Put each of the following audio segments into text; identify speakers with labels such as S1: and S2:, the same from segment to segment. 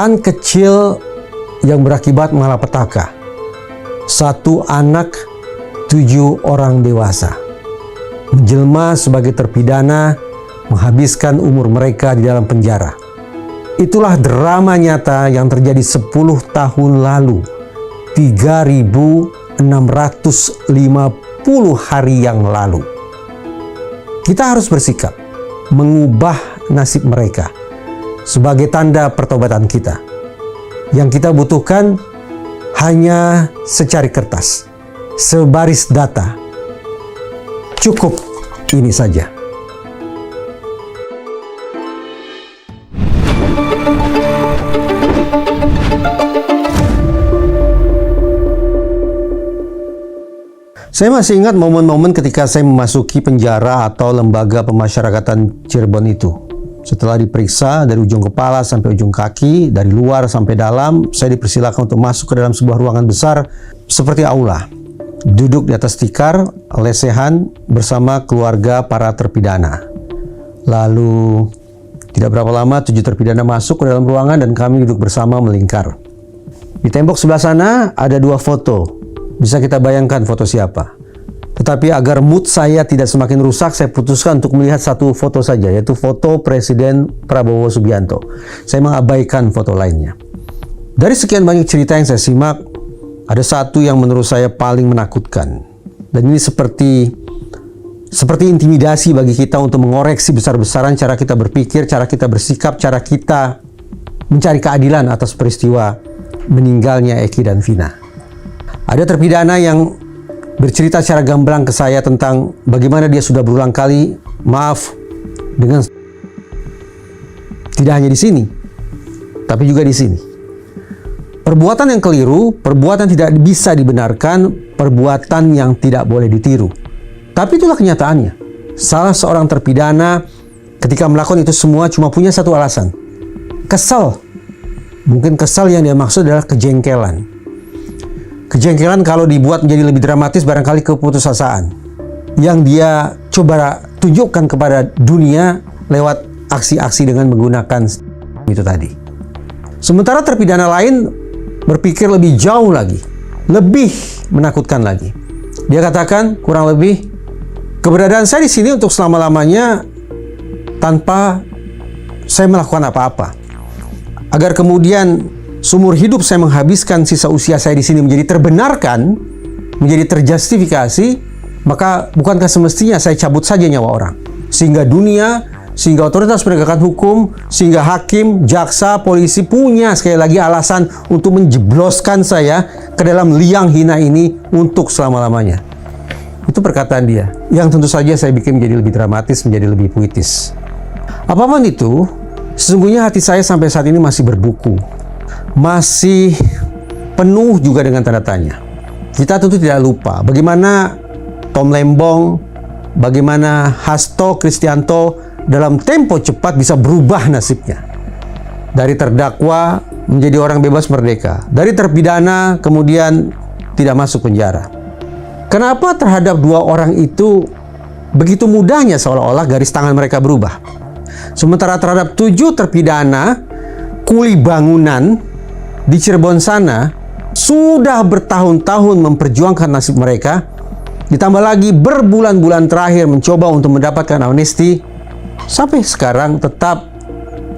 S1: Kecelakaan kecil yang berakibat malapetaka. 1 anak, 7 orang dewasa. Menjelma sebagai terpidana, menghabiskan umur mereka di dalam penjara. Itulah drama nyata yang terjadi 10 tahun lalu. 3.650 hari yang lalu. Kita harus bersikap mengubah nasib mereka sebagai tanda pertobatan kita. Yang kita butuhkan hanya secari kertas, sebaris data. Cukup ini saja. Saya masih ingat momen-momen ketika saya memasuki penjara atau lembaga pemasyarakatan Cirebon itu. Setelah diperiksa dari ujung kepala sampai ujung kaki, dari luar sampai dalam, saya dipersilakan untuk masuk ke dalam sebuah ruangan besar seperti aula. Duduk di atas tikar, lesehan bersama keluarga para terpidana. Lalu, tidak berapa lama 7 terpidana masuk ke dalam ruangan dan kami duduk bersama melingkar. Di tembok sebelah sana ada 2 foto. Bisa kita bayangkan foto siapa. Tetapi agar mood saya tidak semakin rusak, saya putuskan untuk melihat 1 foto saja, yaitu foto Presiden Prabowo Subianto. Saya mengabaikan foto lainnya. Dari sekian banyak cerita yang saya simak, ada 1 yang menurut saya paling menakutkan. Dan ini seperti intimidasi bagi kita untuk mengoreksi besar-besaran cara kita berpikir, cara kita bersikap, cara kita mencari keadilan atas peristiwa meninggalnya Eki dan Vina. Ada terpidana yang bercerita secara gamblang ke saya tentang bagaimana dia sudah berulang kali maaf dengan tidak hanya di sini, tapi juga di sini. Perbuatan yang keliru, perbuatan tidak bisa dibenarkan, perbuatan yang tidak boleh ditiru. Tapi itulah kenyataannya. Salah seorang terpidana ketika melakukan itu semua cuma punya 1 alasan. Kesal. Mungkin kesal yang dia maksud adalah kejengkelan. Kejengkelan kalau dibuat menjadi lebih dramatis barangkali keputusasaan yang dia coba tunjukkan kepada dunia lewat aksi-aksi dengan menggunakan itu tadi. Sementara terpidana lain berpikir lebih jauh lagi, lebih menakutkan lagi. Dia katakan kurang lebih, keberadaan saya di sini untuk selama-lamanya tanpa saya melakukan apa-apa. Agar kemudian seumur hidup saya menghabiskan sisa usia saya di sini menjadi terbenarkan, menjadi terjustifikasi, maka bukankah semestinya saya cabut saja nyawa orang? Sehingga dunia, sehingga otoritas penegakan hukum, sehingga hakim, jaksa, polisi punya sekali lagi alasan untuk menjebloskan saya ke dalam liang hina ini untuk selama-lamanya. Itu perkataan dia, yang tentu saja saya bikin menjadi lebih dramatis, menjadi lebih puitis. Apapun itu, sesungguhnya hati saya sampai saat ini masih berbuku. Masih penuh juga dengan tanda tanya. Kita tentu tidak lupa bagaimana Tom Lembong, bagaimana Hasto Kristianto dalam tempo cepat bisa berubah nasibnya. Dari terdakwa menjadi orang bebas merdeka. Dari terpidana kemudian tidak masuk penjara. Kenapa terhadap 2 orang itu begitu mudahnya seolah-olah garis tangan mereka berubah? Sementara terhadap 7 terpidana kuli bangunan di Cirebon sana sudah bertahun-tahun memperjuangkan nasib mereka, ditambah lagi berbulan-bulan terakhir mencoba untuk mendapatkan amnesti, sampai sekarang tetap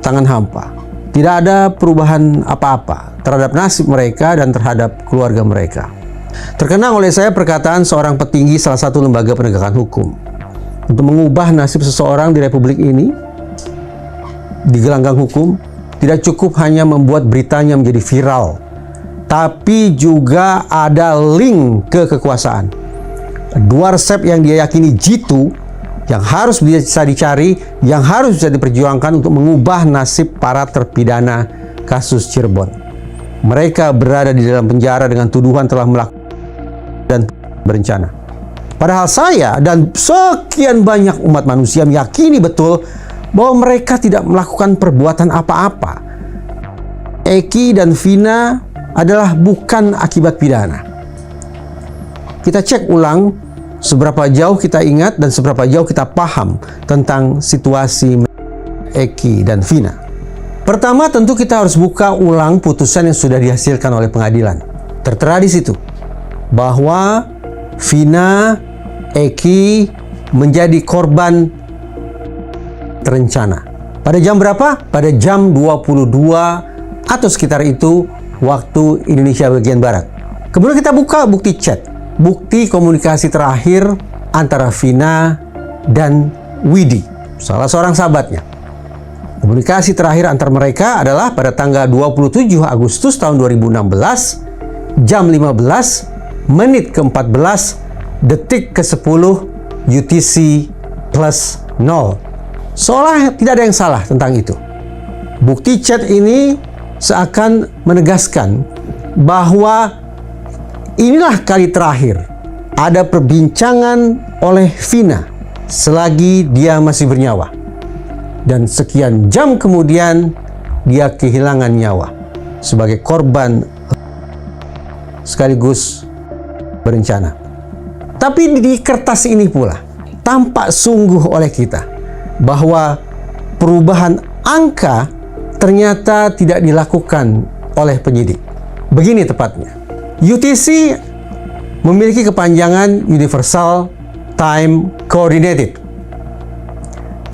S1: tangan hampa. Tidak ada perubahan apa-apa terhadap nasib mereka dan terhadap keluarga mereka. Terkenang oleh saya perkataan seorang petinggi salah satu lembaga penegakan hukum. Untuk mengubah nasib seseorang di republik ini, di gelanggang hukum, tidak cukup hanya membuat beritanya menjadi viral, tapi juga ada link ke kekuasaan. 2 resep yang dia yakini jitu, yang harus bisa dicari, yang harus bisa diperjuangkan untuk mengubah nasib para terpidana kasus Cirebon. Mereka berada di dalam penjara dengan tuduhan telah melakukan dan berencana. Padahal saya dan sekian banyak umat manusia meyakini betul bahwa mereka tidak melakukan perbuatan apa-apa. Eki dan Vina adalah bukan akibat pidana. Kita cek ulang seberapa jauh kita ingat dan seberapa jauh kita paham tentang situasi Eki dan Vina. Pertama, tentu kita harus buka ulang putusan yang sudah dihasilkan oleh pengadilan. Tertera di situ bahwa Vina Eki menjadi korban terencana. Pada jam berapa? Pada jam 22 atau sekitar itu waktu Indonesia bagian Barat. Kemudian kita buka bukti chat, bukti komunikasi terakhir antara Vina dan Widi, salah seorang sahabatnya. Komunikasi terakhir antar mereka adalah pada tanggal 27 Agustus tahun 2016, jam 15 menit ke-14 detik ke-10 UTC plus 0. Seolah tidak ada yang salah tentang itu. Bukti chat ini seakan menegaskan bahwa inilah kali terakhir ada perbincangan oleh Vina selagi dia masih bernyawa. Dan sekian jam kemudian dia kehilangan nyawa sebagai korban sekaligus berencana. Tapi di kertas ini pula tampak sungguh oleh kita bahwa perubahan angka ternyata tidak dilakukan oleh penyidik. Begini tepatnya, UTC memiliki kepanjangan Universal Time Coordinated.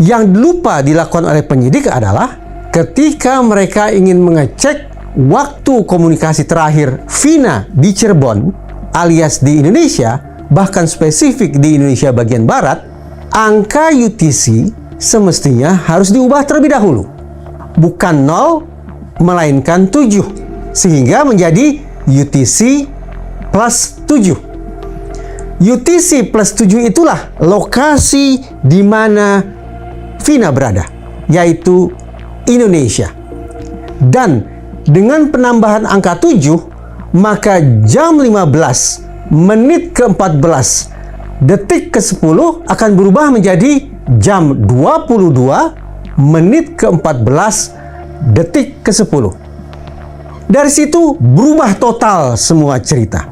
S1: Yang lupa dilakukan oleh penyidik adalah ketika mereka ingin mengecek waktu komunikasi terakhir Vina di Cirebon alias di Indonesia, bahkan spesifik di Indonesia bagian Barat, angka UTC semestinya harus diubah terlebih dahulu. Bukan 0, melainkan 7. Sehingga menjadi UTC plus 7. UTC plus 7 itulah lokasi di mana Vina berada, yaitu Indonesia. Dan dengan penambahan angka 7, maka jam 15 menit ke-14 detik ke-10 akan berubah menjadi jam 22 menit ke-14 detik ke-10. Dari situ berubah total semua cerita.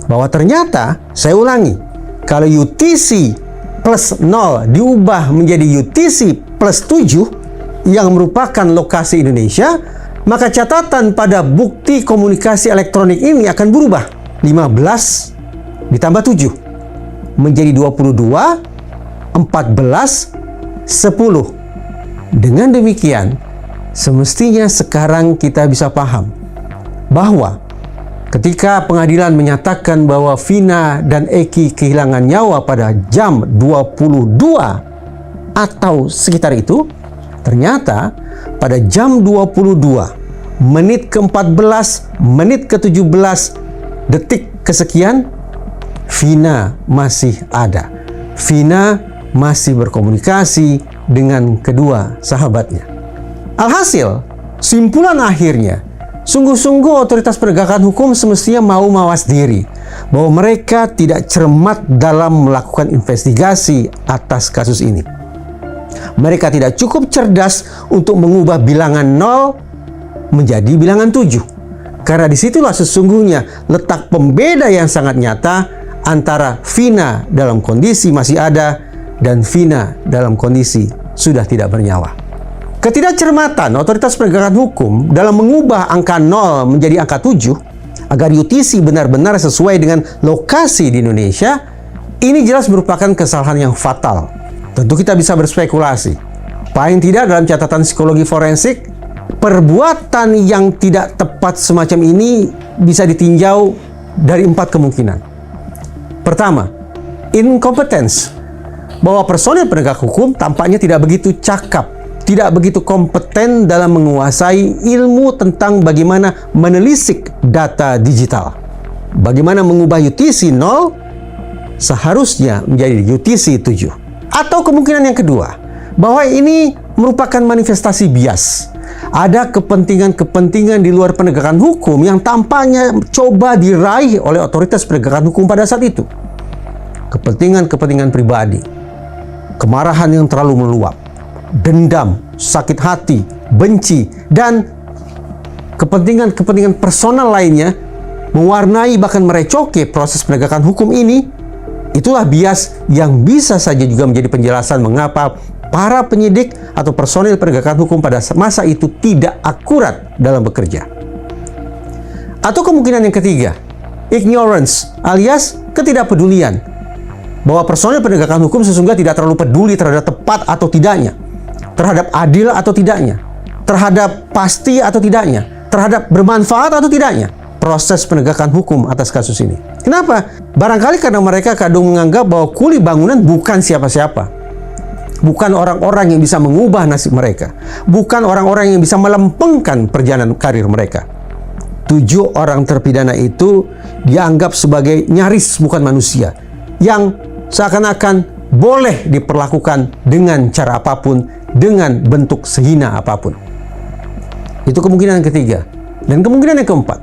S1: Bahwa ternyata, saya ulangi, kalau UTC plus 0 diubah menjadi UTC plus 7 yang merupakan lokasi Indonesia, maka catatan pada bukti komunikasi elektronik ini akan berubah. 15 ditambah 7 menjadi 22, 14, 10. Dengan demikian, semestinya sekarang kita bisa paham bahwa ketika pengadilan menyatakan bahwa Vina dan Eki kehilangan nyawa pada jam 22 atau sekitar itu, ternyata pada jam 22 menit ke-14, menit ke-17, detik kesekian, Vina masih ada. Vina masih berkomunikasi dengan kedua sahabatnya. Alhasil, simpulan akhirnya, sungguh-sungguh otoritas penegakan hukum semestinya mau mawas diri bahwa mereka tidak cermat dalam melakukan investigasi atas kasus ini. Mereka tidak cukup cerdas untuk mengubah bilangan 0 menjadi bilangan 7. Karena disitulah sesungguhnya letak pembeda yang sangat nyata antara Vina dalam kondisi masih ada dan Vina dalam kondisi sudah tidak bernyawa. Ketidakcermatan otoritas penegakan hukum dalam mengubah angka 0 menjadi angka 7 agar UTC benar-benar sesuai dengan lokasi di Indonesia, ini jelas merupakan kesalahan yang fatal. Tentu kita bisa berspekulasi. Paling tidak dalam catatan psikologi forensik, perbuatan yang tidak tepat semacam ini bisa ditinjau dari 4 kemungkinan. Pertama, incompetence. Bahwa personel penegak hukum tampaknya tidak begitu cakap, tidak begitu kompeten dalam menguasai ilmu tentang bagaimana menelisik data digital. Bagaimana mengubah UTC 0 seharusnya menjadi UTC 7. Atau kemungkinan yang kedua, bahwa ini merupakan manifestasi bias. Ada kepentingan-kepentingan di luar penegakan hukum yang tampaknya coba diraih oleh otoritas penegakan hukum pada saat itu. Kepentingan-kepentingan pribadi, kemarahan yang terlalu meluap, dendam, sakit hati, benci, dan kepentingan-kepentingan personal lainnya mewarnai bahkan merecoki proses penegakan hukum ini. Itulah bias yang bisa saja juga menjadi penjelasan mengapa para penyidik atau personil penegakan hukum pada masa itu tidak akurat dalam bekerja. Atau kemungkinan yang ketiga, ignorance alias ketidakpedulian, bahwa personil penegakan hukum sesungguhnya tidak terlalu peduli terhadap tepat atau tidaknya, terhadap adil atau tidaknya, terhadap pasti atau tidaknya, terhadap bermanfaat atau tidaknya proses penegakan hukum atas kasus ini. Kenapa? Barangkali karena mereka kadang menganggap bahwa kuli bangunan bukan siapa-siapa, bukan orang-orang yang bisa mengubah nasib mereka, bukan orang-orang yang bisa melempengkan perjalanan karir mereka. 7 orang terpidana itu dianggap sebagai nyaris bukan manusia, yang seakan-akan boleh diperlakukan dengan cara apapun, dengan bentuk sehina apapun. Itu kemungkinan yang ketiga. Dan kemungkinan yang keempat,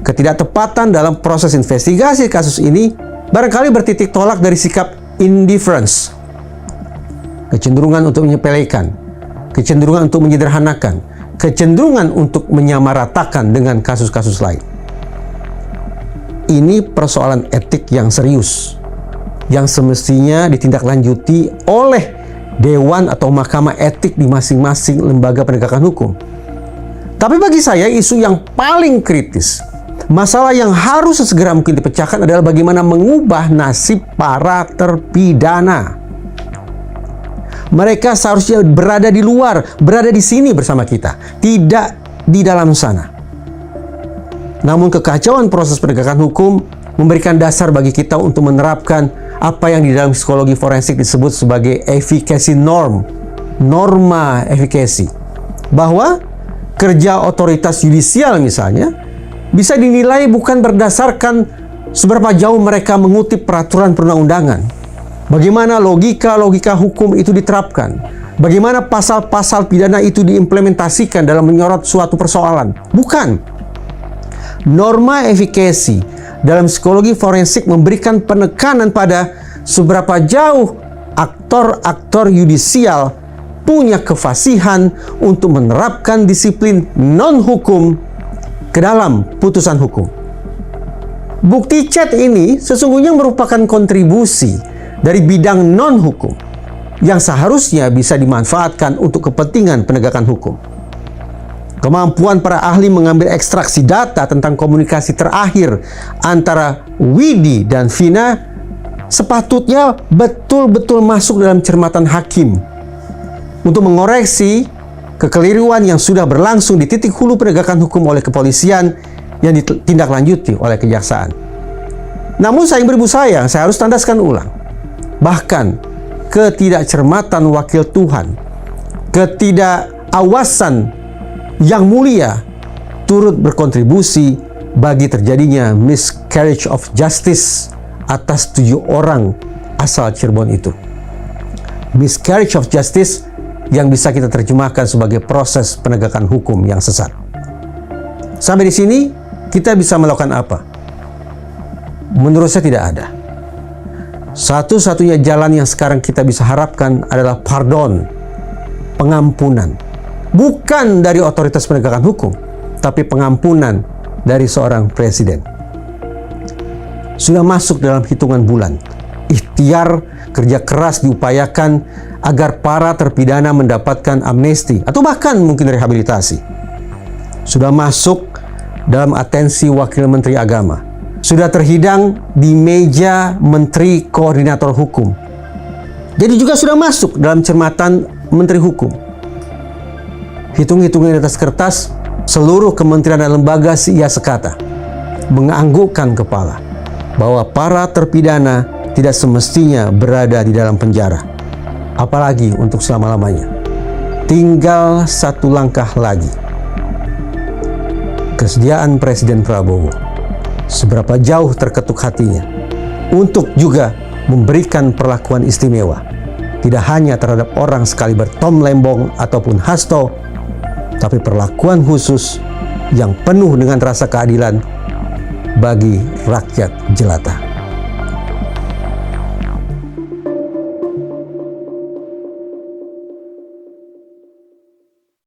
S1: ketidaktepatan dalam proses investigasi kasus ini barangkali bertitik tolak dari sikap indifference, kecenderungan untuk menyepelekan, kecenderungan untuk menyederhanakan, kecenderungan untuk menyamaratakan dengan kasus-kasus lain. Ini persoalan etik yang serius, yang semestinya ditindaklanjuti oleh dewan atau mahkamah etik di masing-masing lembaga penegakan hukum. Tapi bagi saya, isu yang paling kritis, masalah yang harus sesegera mungkin dipecahkan adalah bagaimana mengubah nasib para terpidana. Mereka seharusnya berada di luar, berada di sini bersama kita, tidak di dalam sana. Namun kekacauan proses penegakan hukum memberikan dasar bagi kita untuk menerapkan apa yang di dalam psikologi forensik disebut sebagai efficacy norm, norma efikasi, bahwa kerja otoritas yudisial misalnya bisa dinilai bukan berdasarkan seberapa jauh mereka mengutip peraturan perundang-undangan, bagaimana logika-logika hukum itu diterapkan, bagaimana pasal-pasal pidana itu diimplementasikan dalam menyorot suatu persoalan. Bukan. Norma efikasi dalam psikologi forensik memberikan penekanan pada seberapa jauh aktor-aktor yudisial punya kefasihan untuk menerapkan disiplin non-hukum ke dalam putusan hukum. Bukti chat ini sesungguhnya merupakan kontribusi dari bidang non-hukum yang seharusnya bisa dimanfaatkan untuk kepentingan penegakan hukum. Kemampuan para ahli mengambil ekstraksi data tentang komunikasi terakhir antara Widi dan Vina sepatutnya betul-betul masuk dalam cermatan hakim untuk mengoreksi kekeliruan yang sudah berlangsung di titik hulu penegakan hukum oleh kepolisian yang ditindaklanjuti oleh kejaksaan. Namun sayang beribu sayang, saya harus tandaskan ulang, bahkan ketidakcermatan wakil Tuhan, ketidakawasan yang mulia turut berkontribusi bagi terjadinya miscarriage of justice atas 7 orang asal Cirebon itu. Miscarriage of justice yang bisa kita terjemahkan sebagai proses penegakan hukum yang sesat. Sampai di sini kita bisa melakukan apa? Menurut saya tidak ada. Satu-satunya jalan yang sekarang kita bisa harapkan adalah pardon, pengampunan. Bukan dari otoritas penegakan hukum, tapi pengampunan dari seorang presiden. Sudah masuk dalam hitungan bulan. Ikhtiar kerja keras diupayakan agar para terpidana mendapatkan amnesti atau bahkan mungkin rehabilitasi. Sudah masuk dalam atensi Wakil Menteri Agama. Sudah terhidang di meja Menteri Koordinator Hukum. Jadi juga sudah masuk dalam cermatan Menteri Hukum. Hitung-hitungan di atas kertas, seluruh kementerian dan lembaga sia sekata menganggukkan kepala bahwa para terpidana tidak semestinya berada di dalam penjara, apalagi untuk selama-lamanya. Tinggal satu langkah lagi. Kesediaan Presiden Prabowo, seberapa jauh terketuk hatinya untuk juga memberikan perlakuan istimewa, tidak hanya terhadap orang sekaliber Tom Lembong ataupun Hasto, tapi perlakuan khusus yang penuh dengan rasa keadilan bagi rakyat jelata.